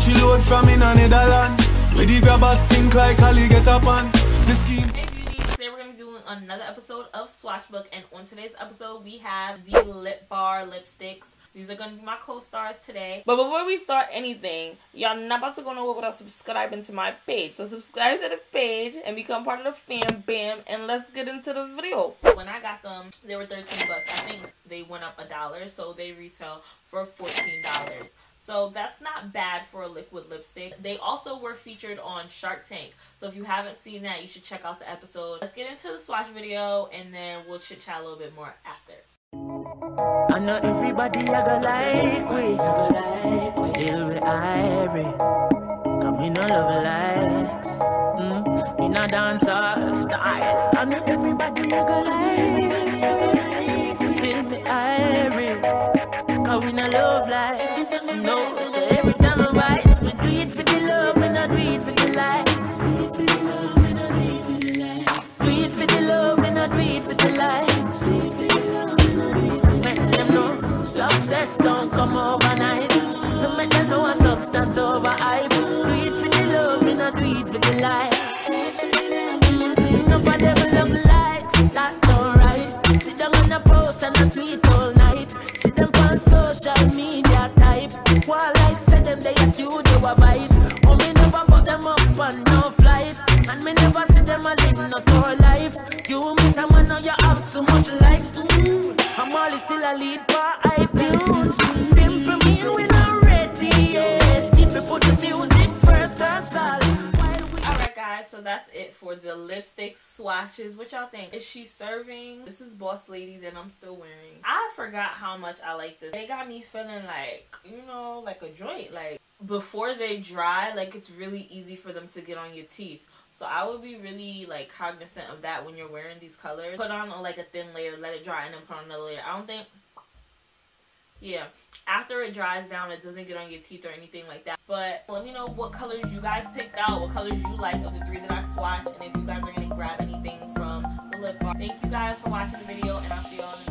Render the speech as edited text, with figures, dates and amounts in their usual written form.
She load from in a Netherlands. Where the grabbers think like Ali get up on the scheme. Hey beauties, today we're going to be doing another episode of Swatchbook, and on today's episode we have the lip bar lipsticks. These are going to be my co-stars today. But before we start anything, y'all not about to go nowhere without subscribing to my page. So subscribe to the page and become part of the fam bam, and let's get into the video. When I got them, they were 13 bucks. I think they went up $1, so they retail for $14. So that's not bad for a liquid lipstick. They also were featured on Shark Tank. So if you haven't seen that, you should check out the episode. Let's get into the swatch video, and then we'll chit chat a little bit more after. I know everybody I go like we, still we irie. Come in all love likes, in a dancehall style. I know everybody I go like, still we irie. Come in a love likes, no. So every time I rise, we do it for the love, we not do it for the likes. Do it for the love, we not do it for the likes. Do it for the love, we not do it for the likes. Do it for the love. Success don't come overnight. No make them know a substance over hype. Do it for the love, we not do it for the light. No for them love likes, that's alright. Sit down on a post and a tweet all night. See them on social media type. While like say them they a studio advice. Oh me never put them up on no flight. And me never see them a live no tour life. You miss someone now you have so much likes. I'm always still a lead by iTunes. Simple mean we not ready yet. If you put the music first, that's all. Alright guys, so that's it for the lipstick swatches. What y'all think? Is she serving? This is Bawse Lady that I'm still wearing. I forgot how much I like this. They got me feeling like, you know, like a joint. Like, before they dry, like it's really easy for them to get on your teeth. So I would be really like cognizant of that when you're wearing these colors. Put on like a thin layer, let it dry, and then put on another layer. I don't think, yeah, after it dries down, it doesn't get on your teeth or anything like that. But let me know what colors you guys picked out, what colors you like of the 3 that I swatched, and if you guys are going to grab anything from the lip bar. Thank you guys for watching the video, and I'll see you all in the next video.